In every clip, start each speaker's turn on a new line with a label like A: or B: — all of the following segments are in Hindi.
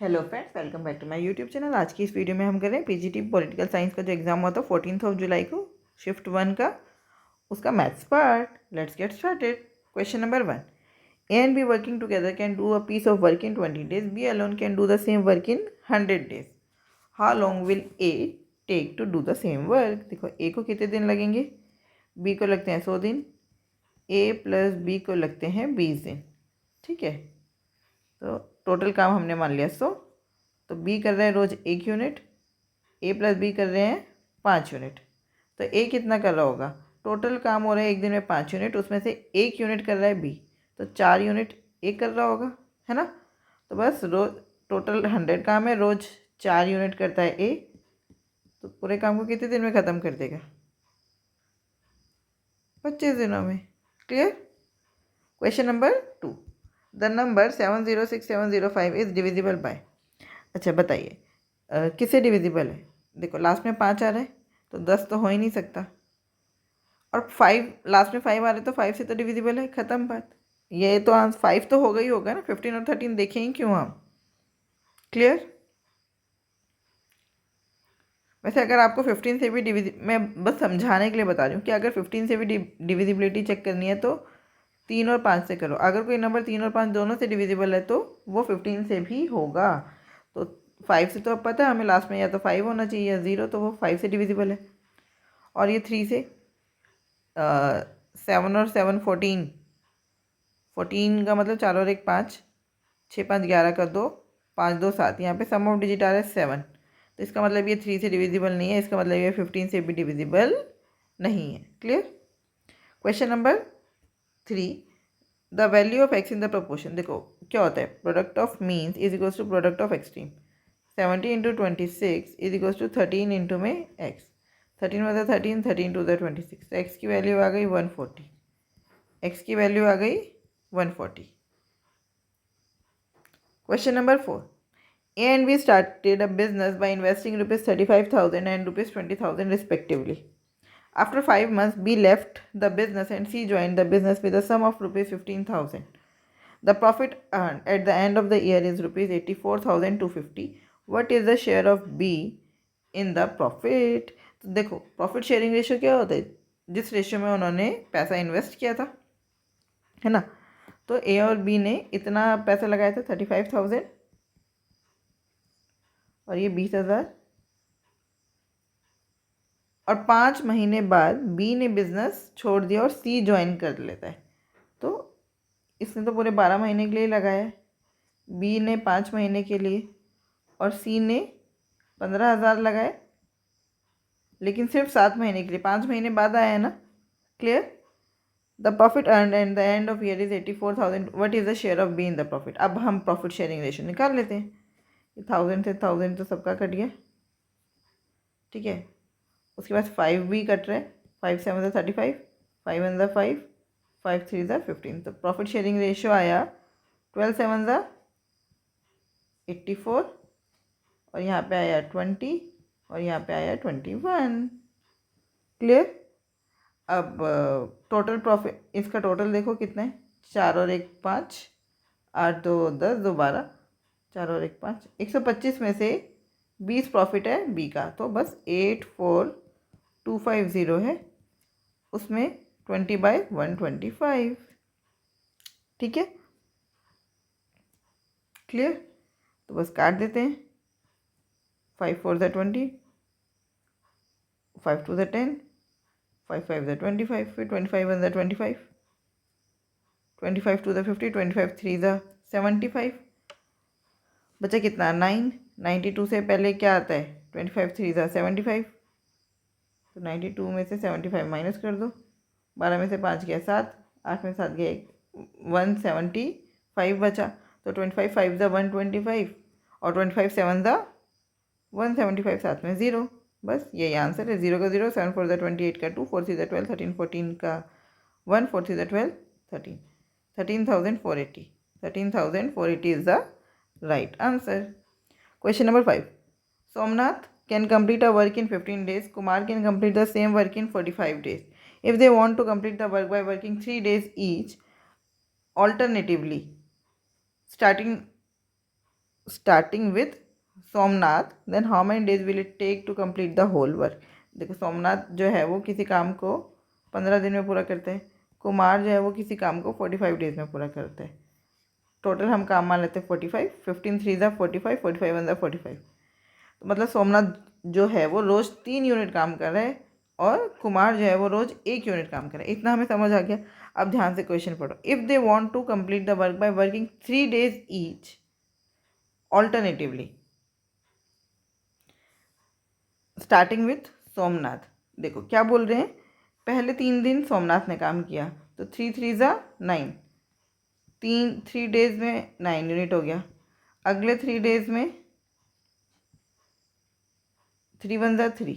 A: Hello friends, welcome back to my YouTube channel. आज की इस वीडियो में हम कर रहे हैं पीजीटी पॉलिटिकल साइंस का जो एग्जाम हुआ था 14 जुलाई को, शिफ्ट 1 का, उसका maths part. Let's get started. Question number 1। A and B working together can do a piece of work in 20 days, B alone can do the same work in 100 days। How long will A take to do the same work? देखो, ए को कितने दिन लगेंगे, बी को लगते हैं 100 दिन, ए प्लस बी को लगते हैं 20 दिन। ठीक है, तो टोटल काम हमने मान लिया 100। तो बी कर रहे हैं रोज़ 1 यूनिट, ए प्लस बी कर रहे हैं 5 यूनिट। तो ए कितना कर रहा होगा? टोटल काम हो रहा है एक दिन में 5 यूनिट, उसमें से 1 यूनिट कर रहा है बी, तो 4 यूनिट ए कर रहा होगा, है ना। तो बस रोज टोटल 100 काम है, रोज़ 4 यूनिट करता है ए, तो पूरे काम को कितने दिन में ख़त्म कर देगा? 25 दिनों में। Clear. Question number 2। The number 706705 is divisible by. अच्छा बताइए, किससे डिविजिबल है? देखो, लास्ट में 5 आ रहा है तो 10 तो हो ही नहीं सकता, और 5 लास्ट में 5 आ रहा है तो 5 से तो डिविजिबल है, ख़त्म बात। ये तो 5 तो होगा ही होगा ना, 15 और 13 देखें ही क्यों हम। क्लियर। वैसे अगर आपको 15 से भी मैं बस समझाने के लिए बता रही हूँ कि अगर 15 से भी डिविजिबिलिटी चेक करनी है तो 3 और 5 से करो। अगर कोई नंबर 3 और 5 दोनों से डिविजिबल है तो वो 15 से भी होगा। तो 5 से तो अब पता है हमें, लास्ट में या तो 5 होना चाहिए या 0, तो वो 5 से डिविजिबल है। और ये 3 से 7 और 7 14, 14 का मतलब 4 और 1 5, 6 5 11 का 2, 5 2 7। यहाँ पे सम ऑफ डिजिट आ रहा है 7, तो इसका मतलब ये 3 से डिविजिबल नहीं है, इसका मतलब ये 15 से भी डिविजिबल नहीं है। Clear. Question number 3। The value of x in the proportion. देखो क्या होता है, product of means is equals to product of extreme. 70 into 26 is equals to 13 into में एक्स। 13 में 13, 13 टू द 26, तो एक्स की वैल्यू आ गई 140, एक्स की वैल्यू आ गई 140। Question number 4। A and B started a business by investing rupees 35,000 and rupees 20,000 respectively. After 5 months, B left the business and C joined the business with a sum of rupees 15,000. The profit earned at the end of the year is rupees 84,250. What is the share of B in the profit? तो देखो, प्रॉफिट शेयरिंग रेशियो क्या होता है? जिस रेशियो में उन्होंने पैसा इन्वेस्ट किया था, है ना। तो ए और बी ने इतना पैसा लगाया था 35,000 और ये 20,000, और 5 महीने बाद बी ने बिजनेस छोड़ दिया और सी ज्वाइन कर लेता है। तो इसने तो पूरे 12 महीने के लिए लगाया है, बी ने 5 महीने के लिए, और सी ने 15,000 लगाए, लेकिन सिर्फ 7 महीने के लिए, 5 महीने बाद आया है ना। Clear. The profit earn at the end of year is 84,000। What is the share of be in the profit? अब हम प्रॉफिट शेयरिंग रेशियो निकाल लेते हैं। 1000 से 1000 तो सबका कट गया, ठीक है। उसके बाद 5 भी कट रहे हैं, 5 7 ज़ा 35, 5 1 ज़ा 5, 5 3 ज़ा 15। तो प्रॉफिट शेयरिंग रेशियो आया 12 7 ज़ा 84, और यहाँ पे आया 20, और यहाँ पे आया 21। क्लियर। अब टोटल प्रॉफिट, इसका टोटल देखो कितना है, 4 और 1 5, 8 2 10 2 12, 4 और 1 5, 125 में से 20 प्रॉफिट है बी का, तो बस 84,250 है, उसमें 20/125। ठीक है। क्लियर। तो बस काट देते हैं, 5 4 ज़ा 20, 5 2 ज़ा 10, 5 5 ज़ा 25, फिर 25 1 ज़ा 25, 25 2 ज़ा 50, 25 3 ज़ा 75। बचा कितना, 9। 92 से पहले क्या आता है, 25 3 ज़ा 75, तो 92 में से 75 माइनस कर दो, 12 में से 5 गया 7, 8 में 7 गया 175 बचा, तो 25 5 ज़ा 125, और 25 7 ज़ा 175, साथ में 0। बस यही आंसर है, 0 का 0, 7 4 ज़ा 28 का 2, 4 3 ज़ा 12, 13 14 का 1, 4 3 ज़ा 12 13, 13,480, 13,480 is the right answer. Question number 5. Somnath can complete a work in 15 days. Kumar can complete the same work in 45 days. If they want to complete the work by working 3 days each, alternatively, starting starting with Somnath, then how many days will it take to complete the whole work. देखो सोमनाथ जो है वो किसी काम को 15 दिन में पूरा करते हैं, कुमार जो है वो किसी काम को 45 डेज में पूरा करते हैं। टोटल हम काम मान लेते हैं 45, 15 3 ज़ा 45, 45 1 ज़ा 45। तो मतलब सोमनाथ जो है वो रोज़ 3 यूनिट काम कर रहे हैं और कुमार जो है वो रोज़ 1 यूनिट काम कर रहे हैं। इतना हमें समझ आ गया। अब ध्यान से क्वेश्चन पढ़ो। If they want to complete the work by working 3 days each alternatively starting with Somnath. देखो क्या बोल रहे हैं, पहले 3 दिन सोमनाथ ने काम किया तो 3 3 ज़ा 9, 3 डेज में 9 यूनिट हो गया। अगले 3 डेज में 3 1 ज़ा 3,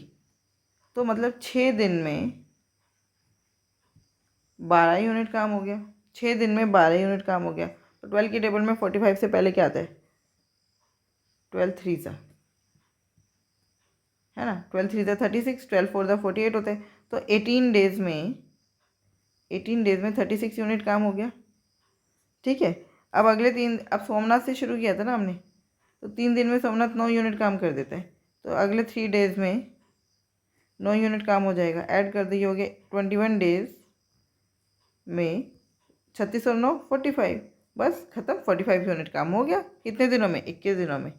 A: तो मतलब 6 दिन में 12 यूनिट काम हो गया। 6 दिन में 12 यूनिट काम हो गया। तो 12 की टेबल में 45 से पहले क्या आता है, 12 3 ज़ा, है ना, 12 3 ज़ा 36, 12 4 ज़ा 48 होता है। तो 18 डेज में 36 यूनिट काम हो गया। ठीक है। अब अगले 3, अब सोमनाथ से शुरू किया था ना हमने, तो 3 दिन में सोमनाथ 9 यूनिट काम कर देता है। तो अगले 3 डेज में 9 यूनिट काम हो जाएगा। ऐड कर दिए, हो गए 21 डेज में 36 और 9 45, बस खत्म। 45 यूनिट काम हो गया। कितने दिनों में, 21 दिनों में,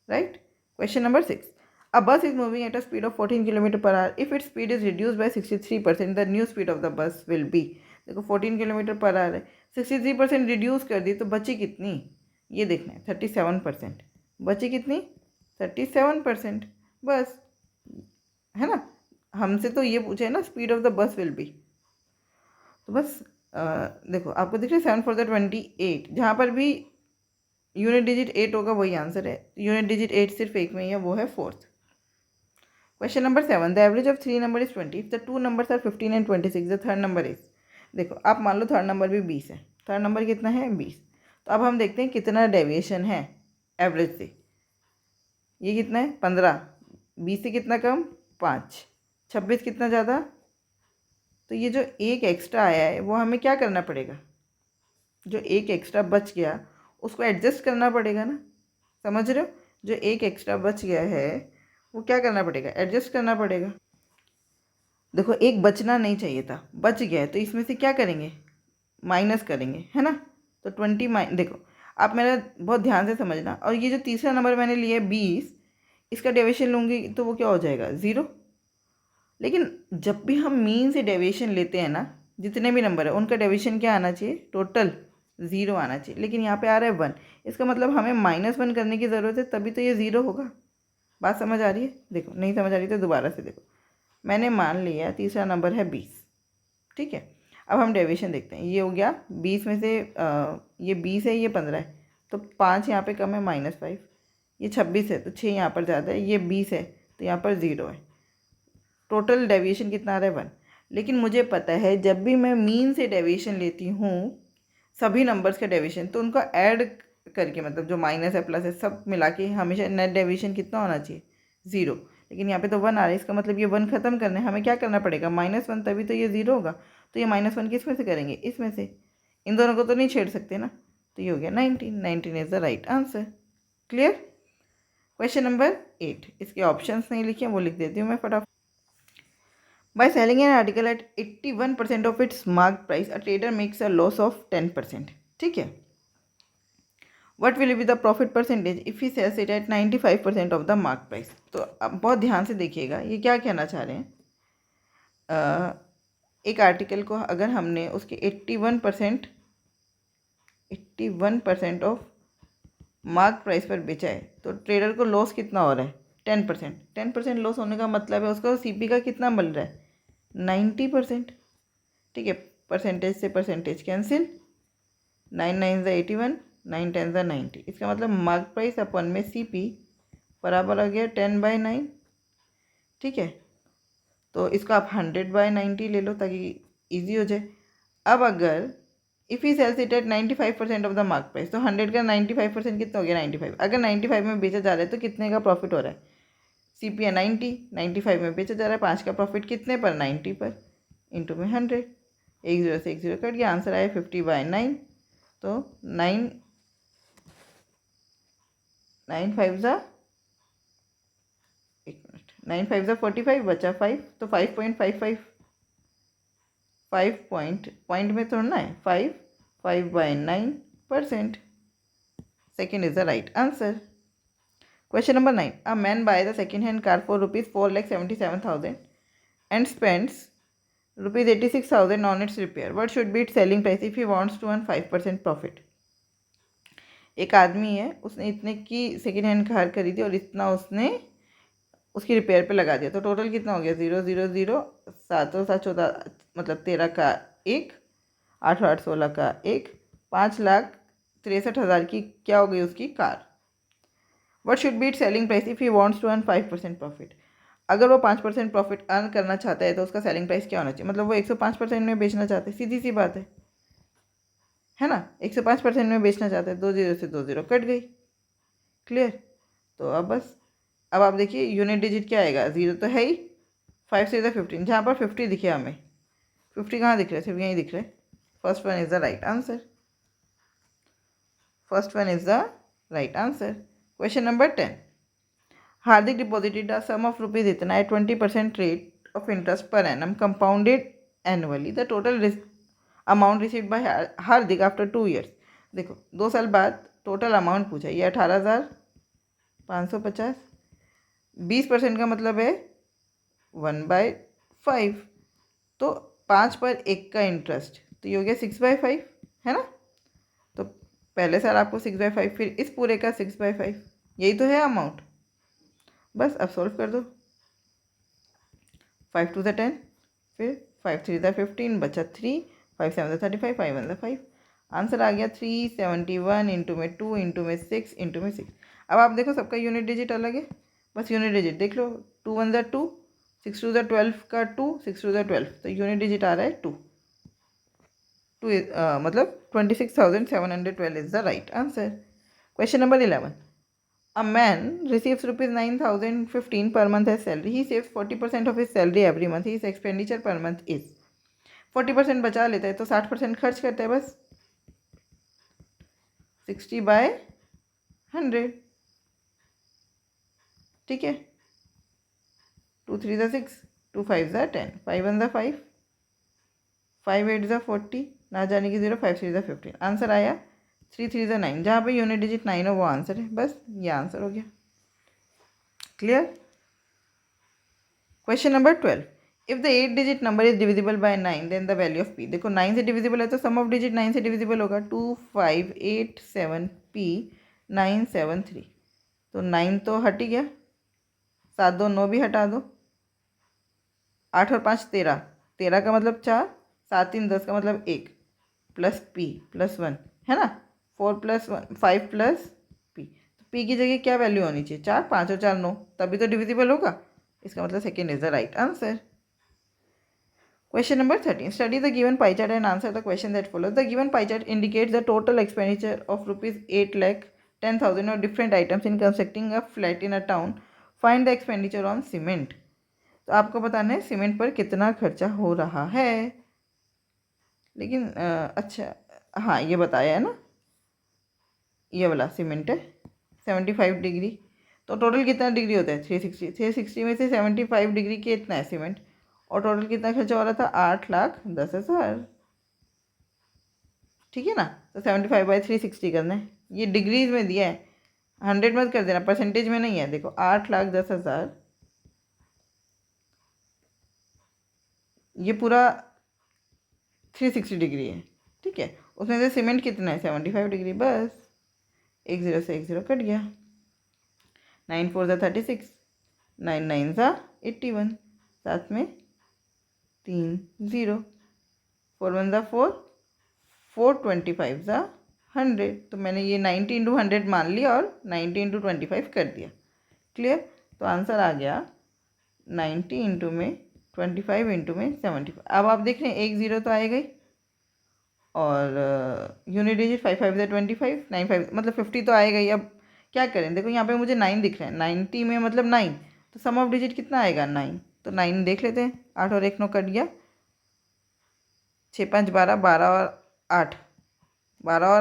A: राइट। क्वेश्चन नंबर 6, अ बस is moving at a speed of 14 kilometre per our. If its speed is reduce by 63%, the new speed of the bus will be. देखो 14 किलोमीटर पर आवर है, 63% रिड्यूस कर दी तो बची कितनी, ये देखना है। 37%, बची कितनी, 37%, बस, है ना। हमसे तो ये पूछे है ना, speed of the bus will be. तो बस देखो आपको दिख रहा है 7 4 28, जहाँ पर भी यूनिट डिजिट 8 होगा वही आंसर है। यूनिट डिजिट 8 सिर्फ एक में ही है, वो है 4th। Question number 7, the average of 3 number is 20, if the 2 numbers are 15 and 26, the third number is. देखो आप मान लो थर्ड नंबर भी 20 है। थर्ड नंबर कितना है, 20। तो अब हम देखते हैं कितना डेविएशन है एवरेज से। ये कितना है, 15, 20 से कितना कम, 5, 26 कितना ज़्यादा। तो ये जो एक एक्स्ट्रा आया है वो हमें क्या करना पड़ेगा, जो एक एक्स्ट्रा बच गया उसको एडजस्ट करना पड़ेगा ना, समझ रहे हो। जो एक एक्स्ट्रा बच गया है वो क्या करना पड़ेगा, एडजस्ट करना पड़ेगा। देखो एक बचना नहीं चाहिए था, बच गया है, तो इसमें से क्या करेंगे, माइनस करेंगे, है ना। तो 20 देखो आप मेरा बहुत ध्यान से समझना। और ये जो तीसरा नंबर मैंने लिया है 20, इसका डेविएशन लूँगी तो वो क्या हो जाएगा, 0। लेकिन जब भी हम मीन से डेविएशन लेते हैं ना, जितने भी नंबर है उनका डेविएशन क्या आना चाहिए, टोटल 0 आना चाहिए। लेकिन यहाँ पे आ रहा है 1, इसका मतलब हमें -1 करने की ज़रूरत है, तभी तो ये 0 होगा। बात समझ आ रही है। देखो नहीं समझ आ रही तो दोबारा से देखो। मैंने मान लिया तीसरा नंबर है 20, ठीक है। अब हम डेविएशन देखते हैं। ये हो गया 20 में से ये 20 है, ये 15 है, तो 5 यहाँ पे कम है, -5। ये 26 है तो 6 यहाँ पर ज़्यादा है, ये 20 है तो यहाँ पर 0 है। टोटल डेविएशन कितना आ रहा है, 1। लेकिन मुझे पता है जब भी मैं मीन से डेविएशन लेती हूँ सभी नंबर्स का डेविएशन, तो उनको ऐड करके, मतलब जो माइनस है प्लस है सब मिला के हमेशा नेट डेविएशन कितना होना चाहिए, 0। लेकिन यहाँ पे तो 1 आ रहा है, इसका मतलब ये 1 ख़त्म करना है, हमें क्या करना पड़ेगा, -1, तभी तो ये 0 होगा। तो ये -1 किस में से करेंगे, इसमें से। इन दोनों को तो नहीं छेड़ सकते ना। तो ये हो गया 19 is the right answer. Clear. Question number 8, इसके ऑप्शंस नहीं लिखे, वो लिख देती हूँ मैं फटाफट। By selling an article at 81% of its marked price, a trader makes a loss of 10%. ठीक है। What will be the profit percentage if he sells it at 95% of the marked price? तो अब बहुत ध्यान से देखिएगा, ये क्या कहना चाह रहे हैं। एक आर्टिकल को अगर हमने उसके 81% ऑफ मार्क प्राइस पर बेचा है तो ट्रेडर को लॉस कितना हो रहा है, 10%। 10% लॉस होने का मतलब है उसका सीपी का कितना मिल रहा है, 90%। ठीक है। परसेंटेज से परसेंटेज कैंसिल, 9 9 81, 9 10 90। इसका मतलब मार्क प्राइस अपन में सीपी बराबर आ गया 10/9। ठीक है। तो इसको आप 100/90 ले लो ताकि इजी हो जाए। अब अगर if he sells it at 95% of the mark price, तो 100 का 95% कितना हो गया, 95। अगर 95 में बेचा जा रहा है तो कितने का प्रॉफिट हो रहा है, सीपी है 90, 95 में बेचा जा रहा है, 5 का प्रॉफिट कितने पर, 90 पर, इंटू में 100। 1 0 से 1 0 कट गया, आंसर आया 50/9। तो 9 9 5 ज़ा, एक मिनट, 9 5 ज़ा 45, बचा 5, तो 5.55, 5 पॉइंट में थोड़ा ना है, 5/9%. Second is the right answer. Question number 9. A man buys a second-hand car for rupees 4,77,000 and spends rupees 86,000 on its repair. What should be its selling price if he wants to earn 5% profit? एक आदमी है, उसने इतने की सेकेंड हैंड कार खरीदी और इतना उसने उसकी रिपेयर पे लगा दिया, तो टोटल कितना हो गया? 0 0 0, 7 और 7 14, मतलब 13 का एक, 8 और 8 16 का एक, 5,63,000 की क्या हो गई उसकी car. What should be it selling price if he wants to earn 5% profit? अगर वो 5% प्रॉफिट अर्न करना चाहता है तो उसका सेलिंग प्राइस क्या होना चाहिए? मतलब वो 105% में बेचना चाहते हैं, सीधी सी बात है ना. 105% में बेचना चाहते हैं, 2 0 से 2 0 कट गई. क्लियर. तो अब बस, अब आप देखिए यूनिट डिजिट क्या आएगा? 0 तो है ही, 5 से 15, जहाँ पर 50 दिखे हमें, 50 कहाँ दिख रहे? सिर्फ यहीं दिख रहे. First one is the right answer. First one is the right answer. Question number 10. Hardik deposited a sum of rupees इतना at 20% rate of interest per annum compounded annually. The total amount received by Hardik after 2 years. देखो 2 साल बाद टोटल अमाउंट पूछा, ये 18,550. 20% का मतलब है 1/5, तो 5 पर 1 का इंटरेस्ट, तो ये हो गया 6/5, है ना. तो पहले साल आपको 6/5, फिर इस पूरे का 6/5, यही तो है अमाउंट. बस अब सॉल्व कर दो. 5 2 10, फिर 5 3 15, बचा 3, 5 7 35, 5 1 5. आंसर आ गया 371 इंटू में 2 इंटू में 6 इंटू में 6. अब आप देखो सबका यूनिट डिजिट अलग है, बस यूनिट डिजिट देख लो. 2 1 2, 6 2 12 का 2, 6 2 12, तो यूनिट डिजिट आ रहा है 2. मतलब 26,712 is the right answer. Question number 11. A man receives rupees 9,015 per month as salary. He saves 40% of his salary every month. His expenditure per month is 40% बचा लेता है, तो 60% खर्च करता है बस. 60/100. ठीक है. 2 3 6, 2 5 10, 5 1 5, 5 8 40, ना जाने की 0, 5 3 15. आंसर आया 3 3 9. जहाँ पे यूनिट डिजिट 9 हो वो आंसर है. बस ये आंसर हो गया. Clear. Question number 12. If the 8 digit number is divisible by 9 then the value of P. देखो 9 से डिविजिबल है तो सम ऑफ डिजिट 9 से डिविजिबल होगा. 2587 पी 973, तो 9 तो हट ही गया, 7 2 9 भी हटा दो, 8 और 5 13, 13 का मतलब 4, 7 3 10 का मतलब 1, प्लस पी प्लस 1, है ना. 4 + 1 5 प्लस पी, तो पी की जगह क्या वैल्यू होनी चाहिए? 4, 5 और 4 9, तभी तो डिविजिबल होगा. इसका मतलब second is the right answer. Question number 13. Study the given pie chart and answer the question that follows. The given pie chart indicates the total expenditure of rupees 8,10,000 on different items in constructing a flat in a town. Find the expenditure on cement. तो आपको बताना है सीमेंट पर कितना खर्चा हो रहा है. लेकिन अच्छा, हाँ ये बताया है ना, ये वाला सीमेंट है 75 डिग्री, तो टोटल कितना डिग्री होता है? 360. 360 में से 75 डिग्री कितना है सीमेंट, और टोटल कितना खर्चा हो रहा था? 8,10,000. ठीक है ना. तो 75/360 करना है. ये डिग्रीज में दिया है, 100 मत कर देना, परसेंटेज में नहीं है. देखो 8,10,000, ये पूरा 360 डिग्री है. ठीक है. उसमें से सीमेंट कितना है? 75 डिग्री. बस 1 0 से 1 0 कट गया. 9 4 36, 9 9 81, साथ में 3 0, 4 1 4, 4 25 100. तो मैंने ये 90 × 100 मान लिया और 90 × 25 कर दिया. क्लियर. तो आंसर आ गया 90 इंटू में 25 इंटू में 75. अब आप देख रहे हैं 1 0 तो आएगा ही, और यूनिट डिजिट 5 5 25, 9 5 मतलब 50 तो आएगा ही. अब क्या करें? देखो यहाँ पे मुझे 9 दिख रहे हैं, 90 में मतलब 9, तो सम ऑफ डिजिट कितना आएगा? 9. तो 9 देख लेते हैं. 8 और 1 9 कट गया, 6 5 12, 12 और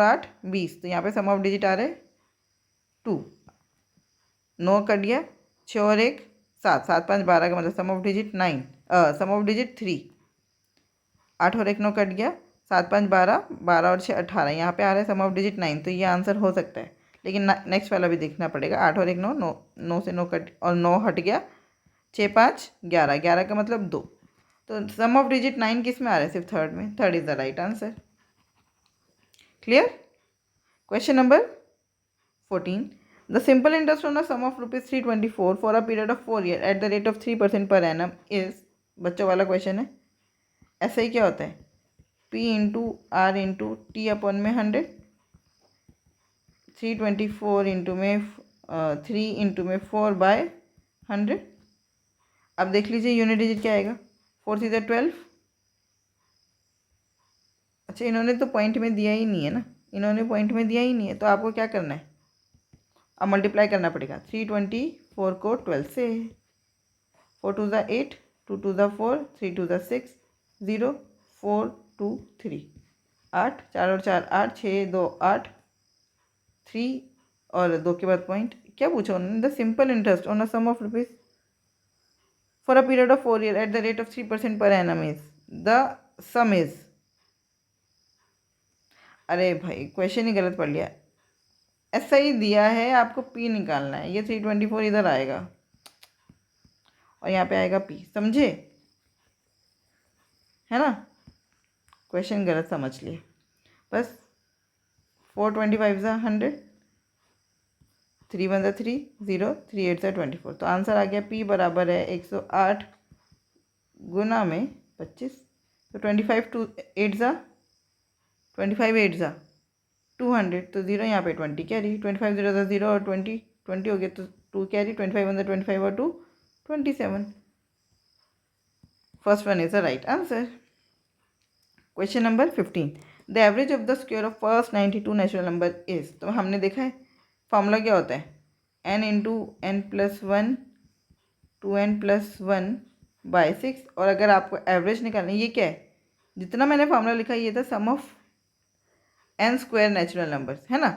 A: 8 20, तो यहाँ पे सम ऑफ डिजिट आ रहे 2. 9 कट गया, 6 और 1 7, 7 5 12 का मतलब sum of digit 9, sum of digit 3, 8 और 1 9 कट गया, 7 5 12, 12 और 6 18, यहाँ पे आ रहा है सम ऑफ डिजिट 9, तो ये आंसर हो सकता है। लेकिन नेक्स्ट वाला भी देखना पड़ेगा। 8 और 1 9, 9 9 से 9 कट और 9 हट गया, 6 5 11, 11 का मतलब 2, तो सम ऑफ डिजिट 9 किस में आ रहा है? सिर्फ थर्ड में। Third is the right answer. Clear? Question number 14. The simple interest on a sum of rupees 324 for a period of 4 years at the rate of 3% per annum is, बच्चों वाला क्वेश्चन है। ऐसा ही क्या होता है? P into R into T upon में 100, 324 इंटू में 3 इंटू में 4 बाय 100। अब देख लीजिए यूनिट डिजिट क्या आएगा। 4 थ्री 12। अच्छा, इन्होंने तो पॉइंट में दिया ही नहीं है ना, इन्होंने पॉइंट में दिया ही नहीं है, तो आपको क्या करना है? अब मल्टीप्लाई करना पड़ेगा 324 को 12 से। 4 टू ज़ा 8, 2 टू ज़ा 4, 3 टू ज़ा 6, 0 4 2 3, 8, 4 और 4 8, 6 2 8, 3 और 2 के बाद पॉइंट। क्या पूछा उन्होंने? The simple interest on a sum of rupees for a period of 4 year at the rate of 3% per annum is, the sum is. अरे भाई क्वेश्चन ही गलत पढ़ लिया। ऐसा ही दिया है, आपको पी निकालना है। ये 324 इधर आएगा और यहाँ पे आएगा पी, समझे? है ना? क्वेश्चन गलत समझ लिए बस। 425 ज़ा 100, 3 1 ज़ा 3 0, 3 8 ज़ा 24, तो आंसर आ गया पी बराबर है 108 गुना में 25। तो 25 टू 8 ज़ा 25, 8 ज़ा 200, तो 0 यहाँ पे 20 कैरी, 25 0 ज़ा 0 और 20 20 हो गया, तो 2 कैरी, 25 1 ज़ा 25 और 2 27। First one is the right answer. Question number 15. The average of the square of first 92 natural number is, तो हमने देखा है फॉर्मूला क्या होता है, n into N plus 1 2n+1 by 6। और अगर आपको एवरेज निकालना है, ये क्या है? जितना मैंने फॉर्मूला लिखा ये था sum of n square natural numbers, है ना?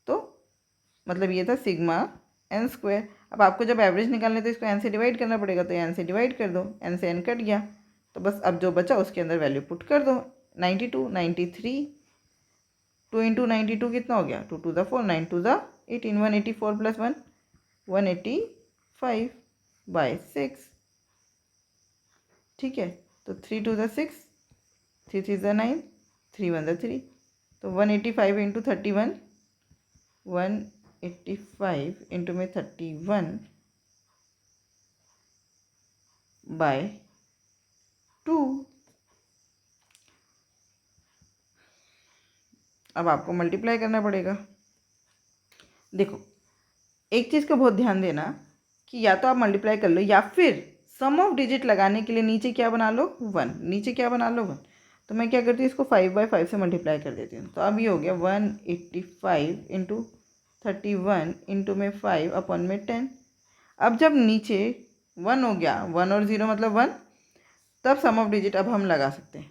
A: तो मतलब ये था सिग्मा n स्क्वायर। अब आपको जब एवरेज निकालना है तो इसको n से डिवाइड करना पड़ेगा, तो n से डिवाइड कर दो, n से n कट गया, तो बस अब जो बचा उसके अंदर वैल्यू पुट कर दो। 92 93, 2 इंटू 92 कितना हो गया? 2 टू ज़ा 4, 9 टू ज़ा 18, 184 प्लस 1 185 बाय 6। ठीक है, तो 3 टू ज़ा 6, 3 3 ज़ा 9, 3 1 ज़ा 3, तो 185 इंटू 31, 185 इंटू में 31 बाय 2। अब आपको मल्टीप्लाई करना पड़ेगा। देखो एक चीज़ का बहुत ध्यान देना कि या तो आप मल्टीप्लाई कर लो या फिर सम ऑफ डिजिट लगाने के लिए नीचे क्या बना लो? 1। नीचे क्या बना लो? 1। तो मैं क्या करती हूँ, इसको 5 बाई 5 से मल्टीप्लाई कर देती हूँ। तो अब ये हो गया 185 इंटू 31 इंटू में 5 अपॉन में 10। अब जब नीचे 1 हो गया, 1 और 0 मतलब 1, तब सम ऑफ डिजिट अब हम लगा सकते हैं।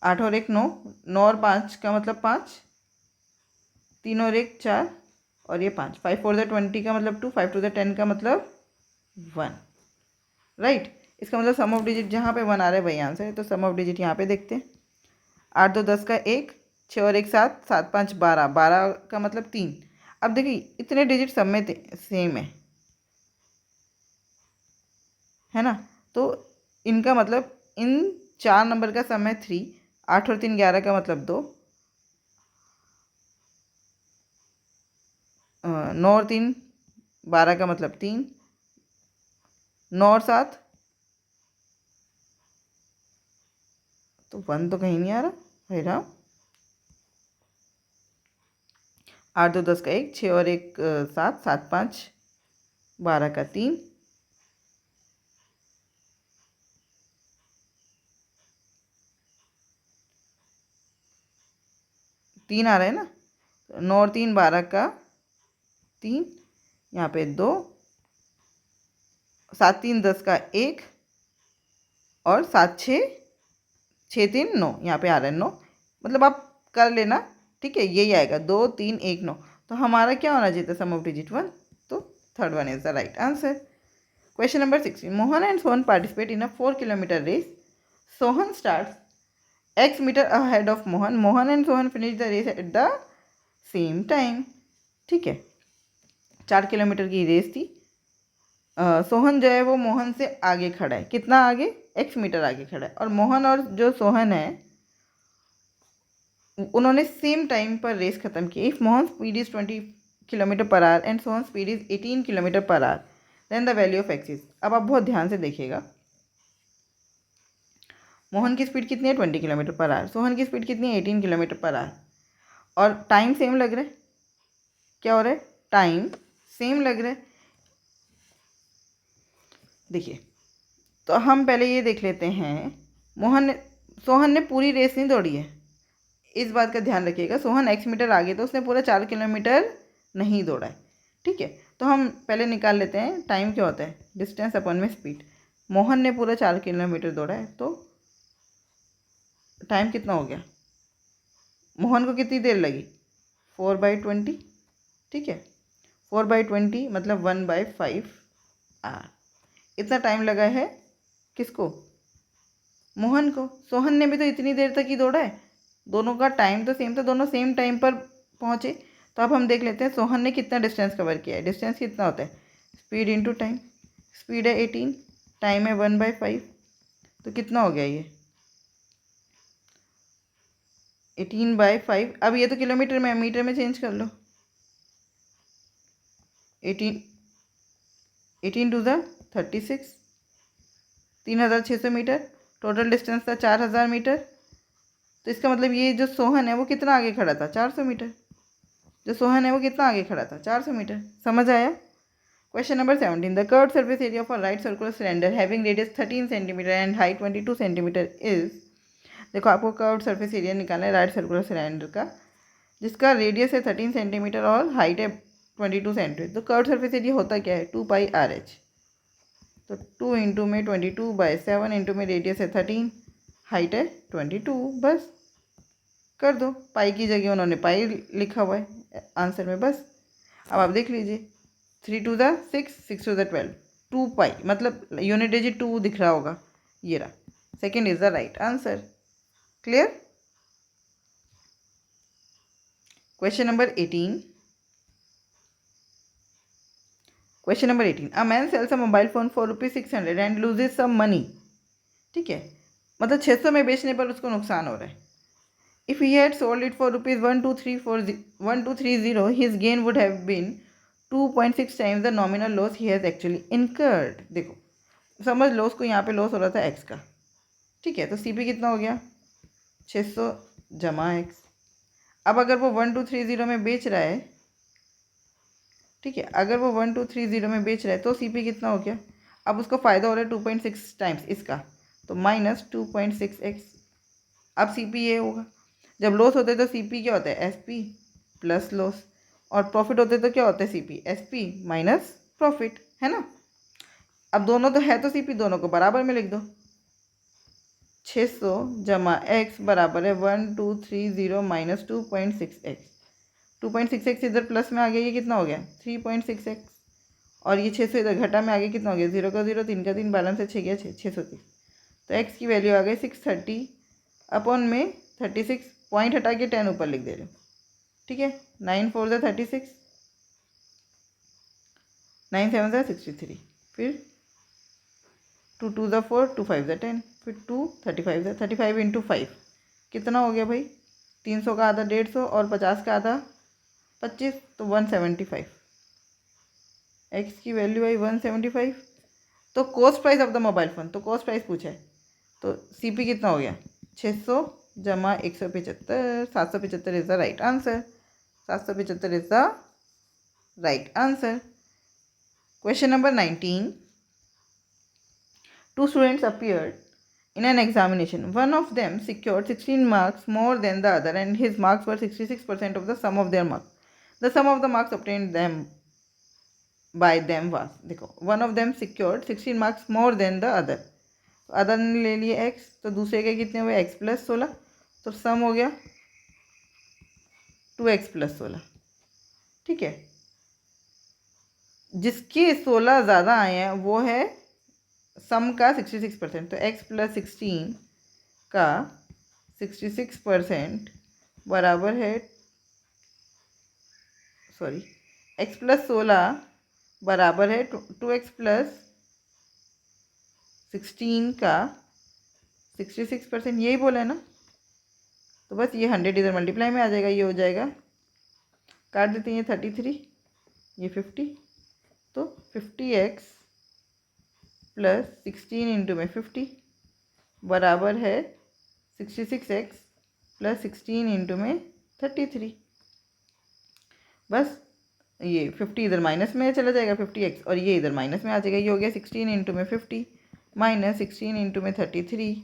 A: 8 और 1 9, 9 और 5 का मतलब 5, 3 और 1 4 और ये 5, 5 4 ज़ा 20 का मतलब 2, 5 2 ज़ा 10 का मतलब 1। राइट, इसका मतलब सम ऑफ डिजिट जहाँ पे 1 आ रहा है वही आंसर है। तो सम ऑफ डिजिट यहाँ पे देखते हैं। 8 2 10 का 1, 6 और 1 7, 7 5 12, 12 का मतलब 3। अब देखिए इतने डिजिट सब में सेम है ना? तो इनका मतलब इन 4 नंबर का सम है 3, 8 और 3 11 का मतलब 2, 9 और 3 12 का मतलब 3, 9 और 7, तो 1 तो कहीं नहीं आ रहा भाई राम। 8 2 10 का 1, 6 और 1 7, 7 5 12 का 3, 3 आ रहा है ना? 9 और 3 12 का 3, यहाँ पे 2, 7 3 10 का 1 और 7 6 6 3 9, यहाँ पे आ रहा है 9। मतलब आप कर लेना, ठीक है, यही आएगा 2 3 1 9। तो हमारा क्या होना चाहिए था सम ऑफ डिजिट 1, तो third one is the right answer. Question number 16, Mohan and Sohan participate in a 4 kilometre race. Sohan start x metre ahead of Mohan. Mohan and Sohan finish the race at the same time. ठीक है, 4 किलोमीटर की रेस थी। सोहन जो है वो मोहन से आगे खड़ा है, कितना आगे, x मीटर आगे खड़ा है। और मोहन और जो सोहन है उन्होंने सेम टाइम पर रेस खत्म की। If Mohan speed is 20 kilometre per hour and Sohan speed is 18 kilometre per hour, then the value of x is. अब आप बहुत ध्यान से देखिएगा, मोहन की स्पीड कितनी है 20 किलोमीटर पर आवर, सोहन की स्पीड कितनी है 18 किलोमीटर पर आवर, और टाइम सेम लग रहा है। क्या हो रहा है, टाइम सेम लग रहा है। देखिए, तो हम पहले ये देख लेते हैं, सोहन ने पूरी रेस नहीं दौड़ी है, इस बात का ध्यान रखिएगा। सोहन x मीटर आगे, तो उसने पूरा 4 किलोमीटर नहीं दौड़ा है। ठीक है, तो हम पहले निकाल लेते हैं टाइम क्या होता है, डिस्टेंस अपॉन में स्पीड। मोहन ने पूरा 4 किलोमीटर दौड़ा है, तो टाइम कितना हो गया, मोहन को कितनी देर लगी, 4/20। ठीक है, 4/20 मतलब 1/5 आवर, इतना टाइम लगा है किसको, मोहन को। सोहन ने भी तो इतनी देर तक ही दौड़ा है, दोनों का टाइम तो सेम था, दोनों सेम टाइम पर पहुँचे। तो अब हम देख लेते हैं सोहन ने कितना डिस्टेंस कवर किया है। डिस्टेंस कितना होता है, स्पीड इंटू टाइम। स्पीड है 18, टाइम है 1/5, तो कितना हो गया ये 18/5। अब ये तो किलोमीटर में, मीटर में चेंज कर लो। 18 to the 36, 3600 metre. Total distance था 4000 मीटर। तो इसका मतलब ये जो सोहन है वो कितना आगे खड़ा था, 400 मीटर। जो सोहन है वो कितना आगे खड़ा था, 400 मीटर। समझ आया। Question number 17, the curved surface area of a right circular cylinder having radius 13 centimetre and height 22 centimetre is. देखो, आपको कर्व्ड सरफेस एरिया निकालना है राइट सर्कुलर सिलेंडर का, जिसका रेडियस है 13 सेंटीमीटर और हाइट है 22 सेंटीमीटर। तो कर्व्ड सरफेस एरिया होता क्या है, 2πRH। तो 2 इंटू में 22/7 इंटू में रेडियस है 13, हाइट है 22, बस कर दो। पाई की जगह उन्होंने पाई लिखा हुआ है आंसर में, बस। अब आप देख लीजिए, 3 टू द 6, 6 टू द 12, 2π मतलब यूनिट डिजिट 2 दिख रहा होगा, ये रहा। Second is the right answer. Clear. Question number 18, question number 18, a man sells a mobile phone for ₹600 and loses some money. ठीक है, मतलब 600 में बेचने पर उसको नुकसान हो रहा है। If he had sold it for ₹1230, his gain would have been 2.6 times the nominal loss he has actually incurred. देखो, समझ लो उसको यहाँ पे लॉस हो रहा था x का। ठीक है, तो CP कितना हो गया, 600 जमा x। अब अगर वो 1230 में बेच रहा है, ठीक है, अगर वो 1230 में बेच रहा है तो CP कितना हो गया। अब उसको फ़ायदा हो रहा है 2.6 टाइम्स इसका, तो -2.6x। अब CP ये होगा, जब लॉस होता है तो CP क्या होता है, SP प्लस लॉस, और प्रॉफिट होते तो क्या होता है, CP SP माइनस प्रॉफिट, है ना। अब दोनों तो है, तो CP दोनों को बराबर में लिख दो। 600 जमा x बराबर है 1230 माइनस 2.6x। 2.6x इधर प्लस में आ गया, ये कितना हो गया 3.6x, और ये 600 इधर घटा में आ गया, कितना हो गया 0 का 0, 3 का 3, बैलेंस है 6 गया 630। तो x की वैल्यू आ गई 630 अपॉन में 36, पॉइंट हटा के 10 ऊपर लिख दे रहे हो। ठीक है, 9 4 ज़ा 36, 9 7 ज़ा 63, फिर 2 2 ज़ा 4, 2 5 ज़ा 10, फिर 2 35 ज़ा 35 इंटू 5 कितना हो गया भाई, 300 का आधा 150 और 50 का आधा 25, तो 175। एक्स की वैल्यू आई 175। तो cost price of the mobile phone, तो कॉस्ट प्राइस पूछा है, तो CP कितना हो गया 600 जमा 175, 775 is the right answer. 775 is the right answer. Question number 19, two students appeared in an examination. One of them secured 16 marks more than the other and his marks were 66% of the sum of their marks. The sum of the marks obtained them by them was, देखो, one of them secured 16 marks more than the other, other ने ले लिए x, तो दूसरे के कितने हुए x प्लस 16, तो सम हो गया 2x प्लस 16। ठीक है, जिसके 16 ज़्यादा आए हैं वो है सम का 66%। तो x + 16 का 66% बराबर है, सॉरी, x + 16 बराबर है 2x + 16 का 66%, यही बोला है ना। तो बस ये 100 इधर मल्टीप्लाई में आ जाएगा, ये हो जाएगा, काट देते हैं, ये 33, ये 50, तो 50x + 16 इंटू में 50 बराबर है 66x + 16 इंटू में 33। बस ये 50 इधर माइनस में चला जाएगा 50x, और ये इधर माइनस में आ जाएगा, ये हो गया 16 इंटू में 50 माइनस 16 इंटू में 33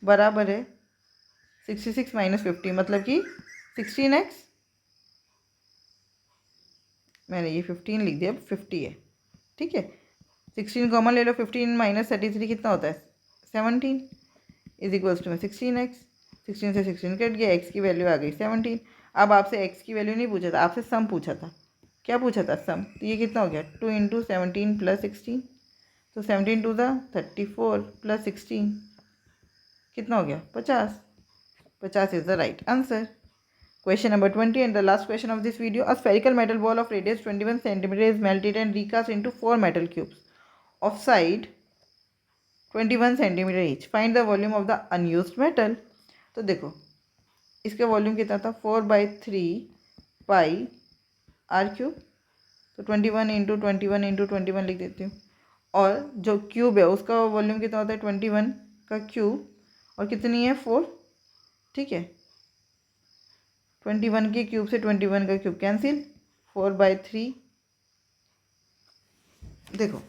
A: बराबर है 66 माइनस 50, मतलब कि 16x, मैंने ये 15 लिख दिया, 50 है, ठीक है। 16 कॉमन ले लो, 15 माइनस 33 कितना होता है 17 इज इक्वल्स टू में 16x। 16 से 16 कट गया, x की वैल्यू आ गई 17। अब आपसे x की वैल्यू नहीं पूछा था, आपसे सम पूछा था। क्या पूछा था, सम। तो ये कितना हो गया 2 इंटू 17 + 16, तो 17 2 ज़ा 34 + 16 कितना हो गया 50। 50 is the right answer. Question number 20 and the last question of this video. A spherical metal ball of radius 21 cm is melted and recast into 4 metal cubes of side 21 cm each. Find the volume of the unused metal. तो देखो इसका वॉल्यूम कितना था 4/3 पाई r³। तो 21 इंटू 21 इंटू 21 लिख देती हूँ। और जो क्यूब है उसका वॉल्यूम कितना होता है 21 का क्यूब, और कितनी है 4, ठीक है। 21 के क्यूब से 21 का क्यूब कैंसिल, 4/3। देखो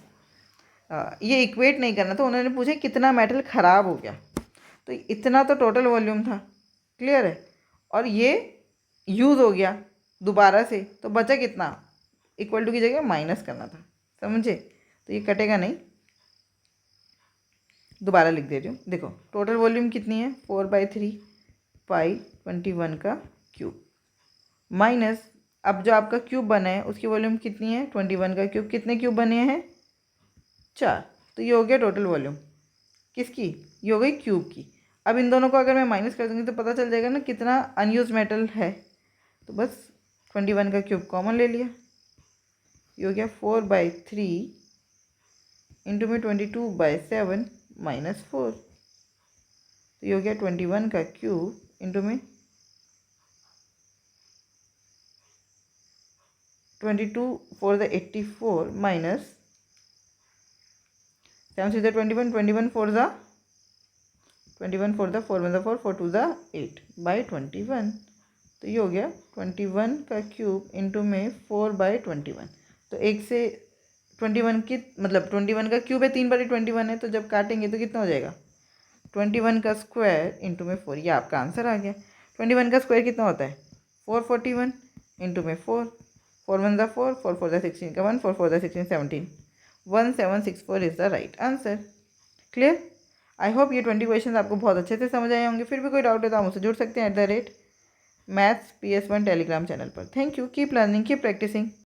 A: ये इक्वेट नहीं करना, तो उन्होंने पूछा कितना मेटल ख़राब हो गया, तो इतना तो टोटल वॉल्यूम था, क्लियर है। और ये यूज़ हो गया दोबारा से, तो बचा कितना, इक्वल टू की जगह माइनस करना था, समझे। तो ये कटेगा नहीं, दोबारा लिख दे रही हूँ। देखो टोटल वॉल्यूम कितनी है 4/3 पाई 21 का क्यूब, माइनस अब जो आपका क्यूब बना है उसकी वॉल्यूम कितनी है 21 का क्यूब। कितने क्यूब बने हैं 4, तो ये हो गया टोटल वॉल्यूम किसकी, ये हो गई क्यूब की। अब इन दोनों को अगर मैं माइनस कर दूँगी तो पता चल जाएगा ना कितना अनयूज मेटल है। तो बस 21 का क्यूब कॉमन ले लिया, ये हो गया 4/3 इंटू में 22/7 माइनस 4, तो ये हो गया 21 का क्यूब इंटू में 22 4 × 84 माइनस 7 6 21, 21 4 ज़ा 21 4 ज़ा 4 1 ज़ा 4 4 2 ज़ा 8/21। तो ये हो गया 21 का क्यूब इंटू में 4/21। तो एक से 21 की मतलब 21 का क्यूब है 3/21 है, तो जब काटेंगे तो कितना हो जाएगा 21 का स्क्वायर इंटू में 4, ये आपका आंसर आ गया। 21 का स्क्वायर कितना होता है 441 इंटू में 4, 4 1 ज़ा 4 4 4 ज़ा 16 का 1 4 4 ज़ा 16 17, 1764 is the right answer. Clear. I hope ये 20 क्वेश्चन आपको बहुत अच्छे से समझ आए होंगे। फिर भी कोई डाउट है तो आप मुझसे जुड़ सकते हैं @maths PS1 टेलीग्राम चैनल पर। Thank you, keep learning, keep practising.